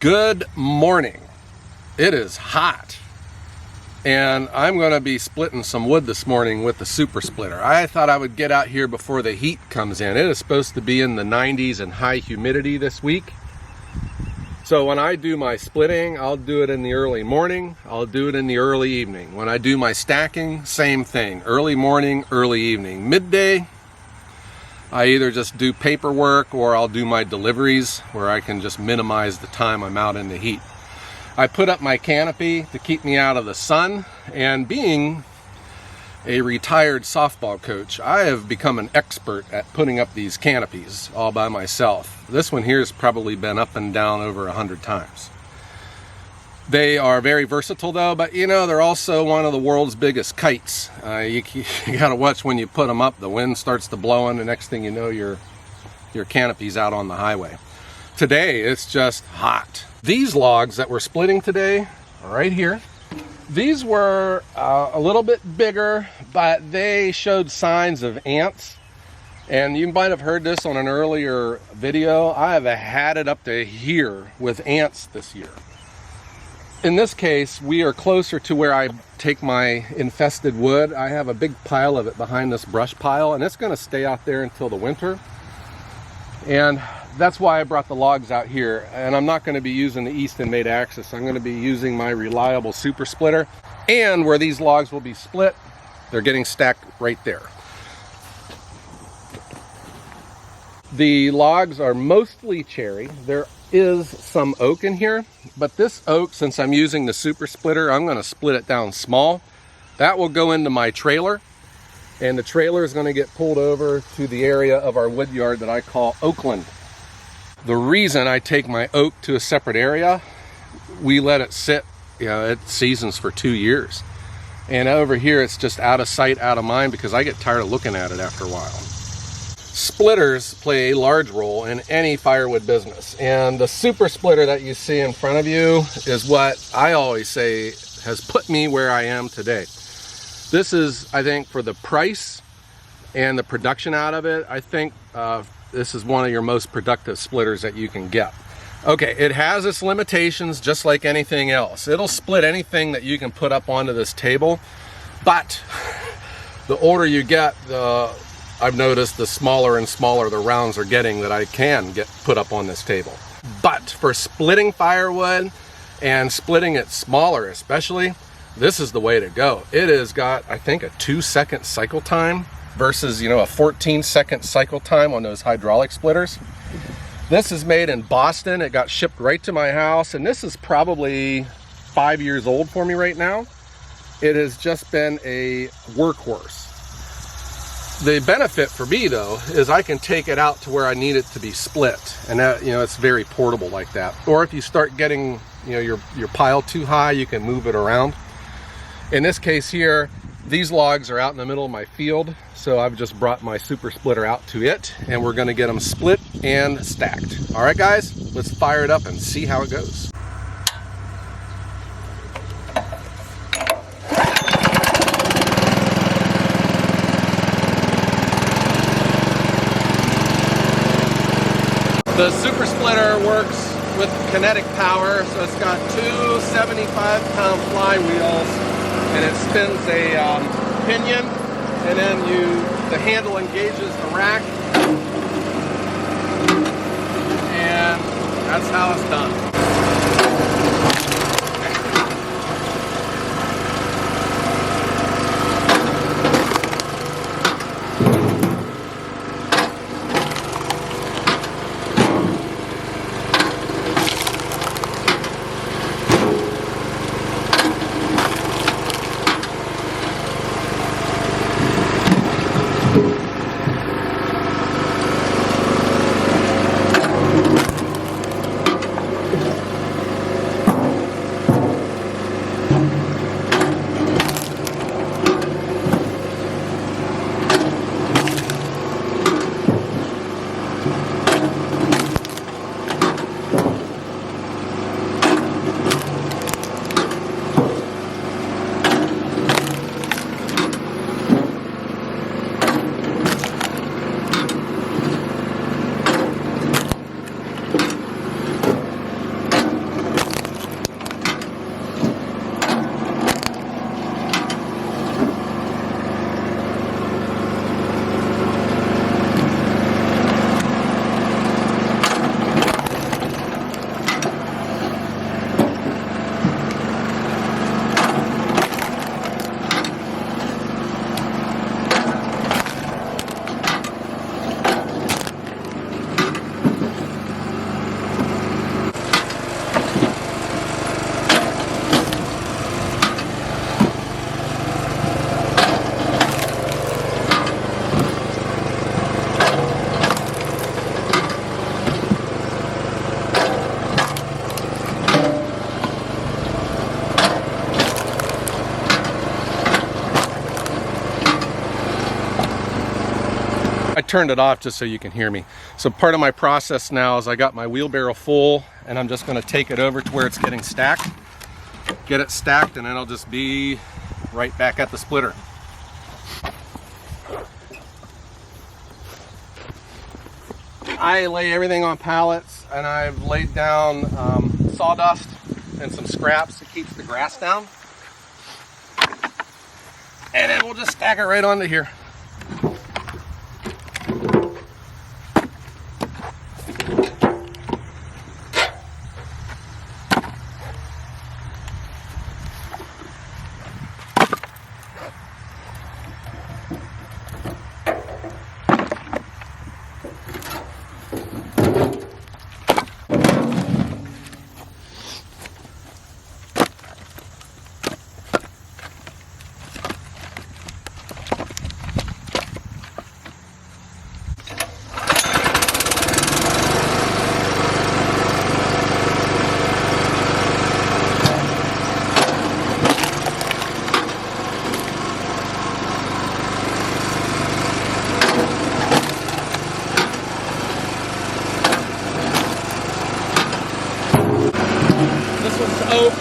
Good morning. It is hot, and I'm going to be splitting some wood this morning with the super splitter. I thought I would get out here before the heat comes in. It is supposed to be in the 90s and high humidity this week. So when I do my splitting, I'll do it in the early morning, I'll do it in the early evening. When I do my stacking, same thing. Early morning, early evening. Midday, I either just do paperwork or I'll do my deliveries where I can just minimize the time I'm out in the heat. I put up my canopy to keep me out of the sun, and being a retired softball coach, I have become an expert at putting up these canopies all by myself. This one here has probably been up and down over 100 times. They are very versatile though, but you know, they're also one of the world's biggest kites. You gotta watch when you put them up. The wind starts to blow, and the next thing you know, your canopy's out on the highway. Today, it's just hot. These logs that we're splitting today are right here. These were a little bit bigger, but they showed signs of ants. And you might have heard this on an earlier video. I have had it up to here with ants this year. In this case, we are closer to where I take my infested wood. I have a big pile of it behind this brush pile, and it's going to stay out there until the winter. And that's why I brought the logs out here. And I'm not going to be using the Eastonmade axis. I'm going to be using my reliable super splitter. And where these logs will be split, they're getting stacked right there. The logs are mostly cherry. There is some oak in here, but this oak, since I'm using the super splitter, I'm going to split it down small. That will go into my trailer, and the trailer is going to get pulled over to the area of our wood yard that I call Oakland. The reason I take my oak to a separate area, we let it sit, it seasons for 2 years. And over here, it's just out of sight, out of mind, because I get tired of looking at it after a while. Splitters play a large role in any firewood business, and the super splitter that you see in front of you is what I always say has put me where I am today. This is, I think, for the price and the production out of it, I think this is one of your most productive splitters that you can get. Okay, it has its limitations just like anything else. It'll split anything that you can put up onto this table, but the older you get, I've noticed the smaller and smaller the rounds are getting that I can get put up on this table. But for splitting firewood and splitting it smaller especially, this is the way to go. It has got, I think, a 2-second cycle time versus, a 14-second cycle time on those hydraulic splitters. This is made in Boston. It got shipped right to my house, and this is probably 5 years old for me right now. It has just been a workhorse. The benefit for me though is I can take it out to where I need it to be split, and that, it's very portable like that. Or if you start getting your pile too high, you can move it around. In this case here, these logs are out in the middle of my field, so I've just brought my super splitter out to it, and we're going to get them split and stacked. All right guys, let's fire it up and see how it goes. The super splitter works with kinetic power, so it's got two 75-pound flywheels, and it spins a pinion, and then the handle engages the rack, and that's how it's done. turned it off just so you can hear me. So part of my process now is I got my wheelbarrow full, and I'm just going to take it over to where it's getting stacked. Get it stacked, and then I'll just be right back at the splitter. I lay everything on pallets, and I've laid down sawdust and some scraps to keep the grass down. And then we'll just stack it right onto here. Oak.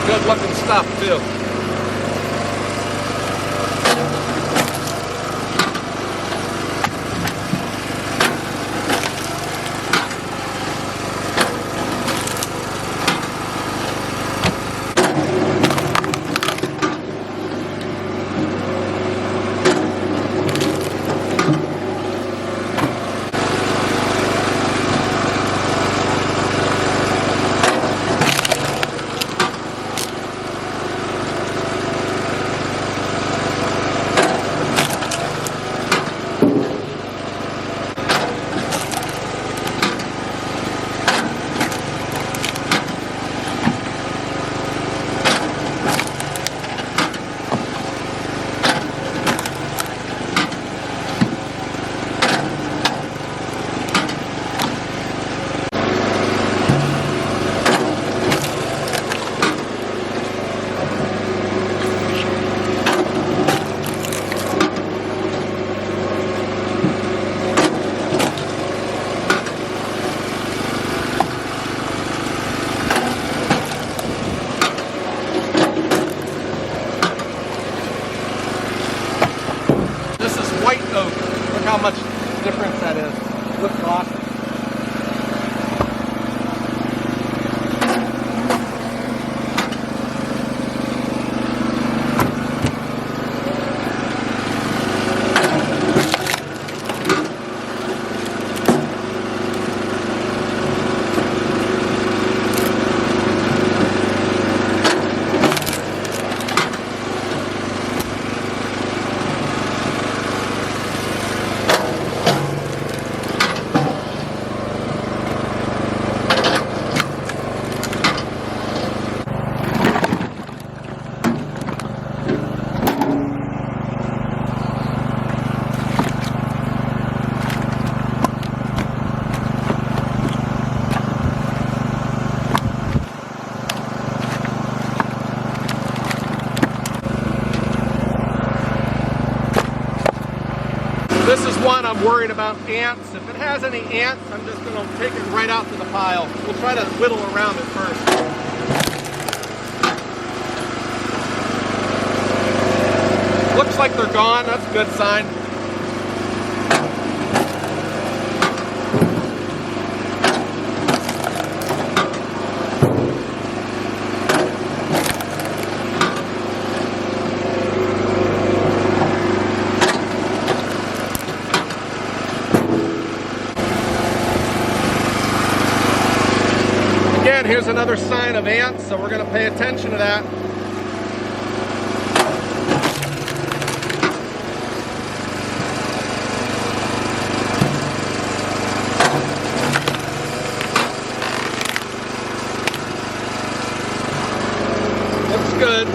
Good looking stuff too. How much difference that is. Looks awesome. This is one I'm worried about ants. If it has any ants, I'm just going to take it right out to the pile. We'll try to whittle around it first. Looks like they're gone. That's a good sign. Again, here's another sign of ants, so we're going to pay attention to that. Looks good.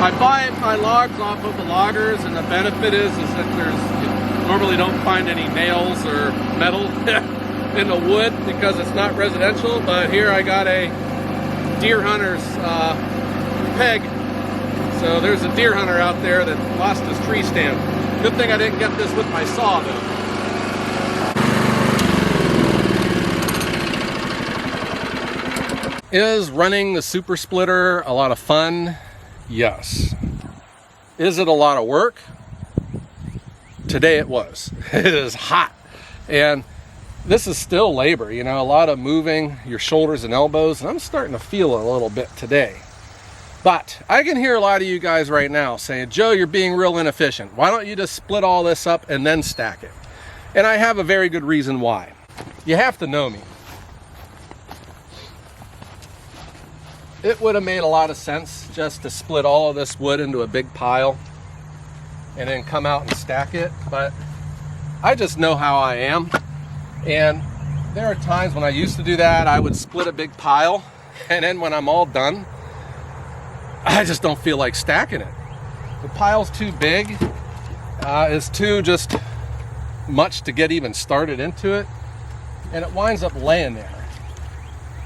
I buy my logs off of the loggers, and the benefit is that you normally don't find any nails or metal in the wood because it's not residential. But here I got a deer hunter's peg. So there's a deer hunter out there that lost his tree stand. Good thing I didn't get this with my saw though. Is running the super splitter a lot of fun? Yes. Is it a lot of work? Today it was. It is hot. And this is still labor, you know, a lot of moving your shoulders and elbows, and I'm starting to feel it a little bit today. But I can hear a lot of you guys right now saying, Joe, you're being real inefficient. Why don't you just split all this up and then stack it? And I have a very good reason why. You have to know me. It would have made a lot of sense just to split all of this wood into a big pile and then come out and stack it, but I just know how I am. And there are times when I used to do that, I would split a big pile, and then when I'm all done, I just don't feel like stacking it. The pile's too big, it's too just much to get even started into it, and it winds up laying there.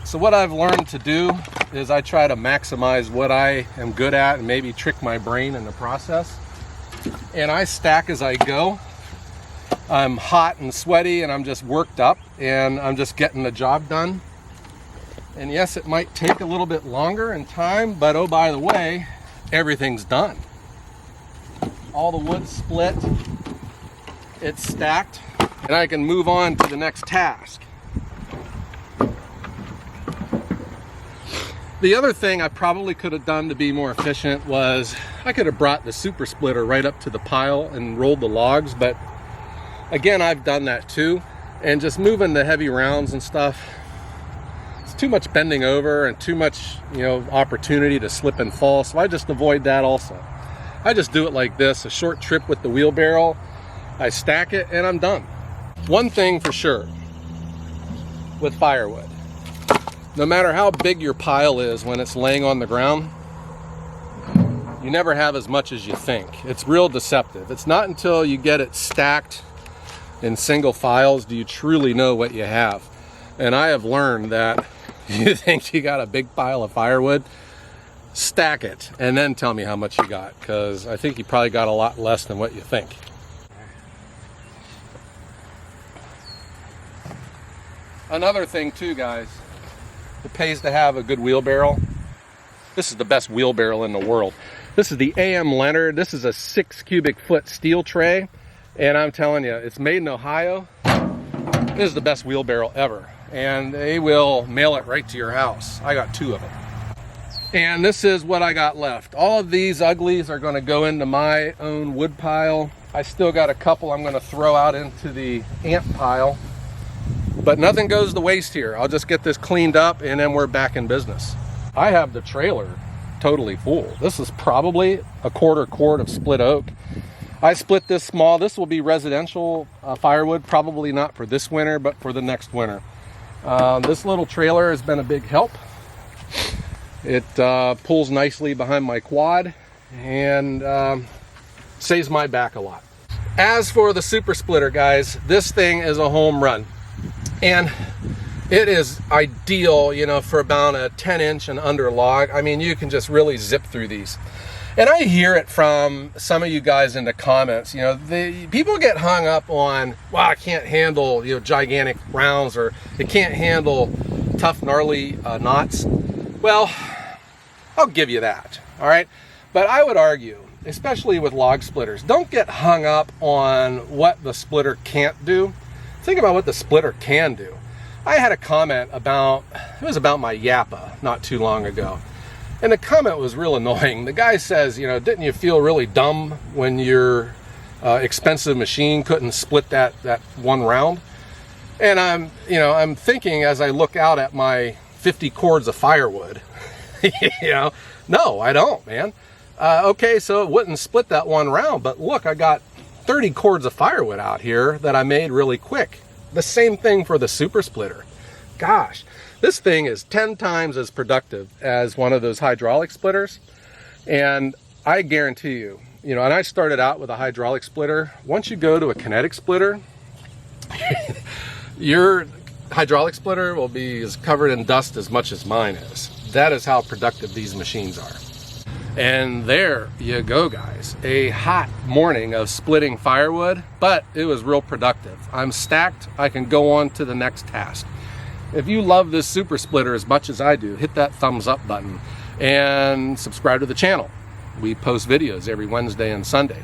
So what I've learned to do is I try to maximize what I am good at and maybe trick my brain in the process. And I stack as I go. I'm hot and sweaty and I'm just worked up and I'm just getting the job done. And yes, it might take a little bit longer in time, but oh, by the way, everything's done. All the wood's split, it's stacked, and I can move on to the next task. The other thing I probably could have done to be more efficient was I could have brought the super splitter right up to the pile and rolled the logs, but again, I've done that too. And just moving the heavy rounds and stuff, it's too much bending over and too much, you know, opportunity to slip and fall. So I just avoid that also. I just do it like this, a short trip with the wheelbarrow, I stack it and I'm done. One thing for sure with firewood, no matter how big your pile is when it's laying on the ground, you never have as much as you think. It's real deceptive. It's not until you get it stacked in single files do you truly know what you have. And I have learned that you think you got a big pile of firewood, stack it and then tell me how much you got, because I think you probably got a lot less than what you think. Another thing too, guys, it pays to have a good wheelbarrow. This is the best wheelbarrow in the world. This is the A.M. Leonard. This is a 6 cubic foot steel tray. And I'm telling you, it's made in Ohio. This is the best wheelbarrow ever. And they will mail it right to your house. I got 2 of them. And this is what I got left. All of these uglies are gonna go into my own wood pile. I still got a couple I'm gonna throw out into the ant pile. But nothing goes to waste here. I'll just get this cleaned up and then we're back in business. I have the trailer totally full. This is probably a 1/4 cord of split oak. I split this small. This will be residential firewood, probably not for this winter, but for the next winter. This little trailer has been a big help. It pulls nicely behind my quad and saves my back a lot. As for the super splitter, guys, this thing is a home run. And it is ideal, you know, for about a 10-inch and under log. I mean, you can just really zip through these. And I hear it from some of you guys in the comments, you know, people get hung up on, wow, I can't handle, you know, gigantic rounds, or it can't handle tough, gnarly knots. Well, I'll give you that, all right? But I would argue, especially with log splitters, don't get hung up on what the splitter can't do. Think about what the splitter can do. I had a comment about, it was about my Japa not too long ago. And the comment was real annoying. The guy says, you know, didn't you feel really dumb when your expensive machine couldn't split that one round? And I'm thinking as I look out at my 50 cords of firewood, you know, no, I don't, man. Okay, so it wouldn't split that one round, but look, I got 30 cords of firewood out here that I made really quick. The same thing for the super splitter. Gosh, this thing is 10 times as productive as one of those hydraulic splitters. And I guarantee you, and I started out with a hydraulic splitter. Once you go to a kinetic splitter, your hydraulic splitter will be as covered in dust as much as mine is. That is how productive these machines are. And there you go, guys. A hot morning of splitting firewood, but it was real productive. I'm stacked. I can go on to the next task. If you love this super splitter as much as I do, hit that thumbs up button and subscribe to the channel. We post videos every Wednesday and Sunday.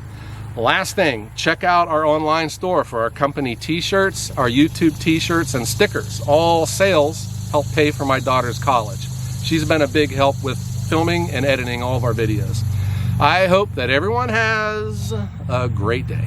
Last thing, check out our online store for our company t-shirts, our YouTube t-shirts, and stickers. All sales help pay for my daughter's college. She's been a big help with filming and editing all of our videos. I hope that everyone has a great day.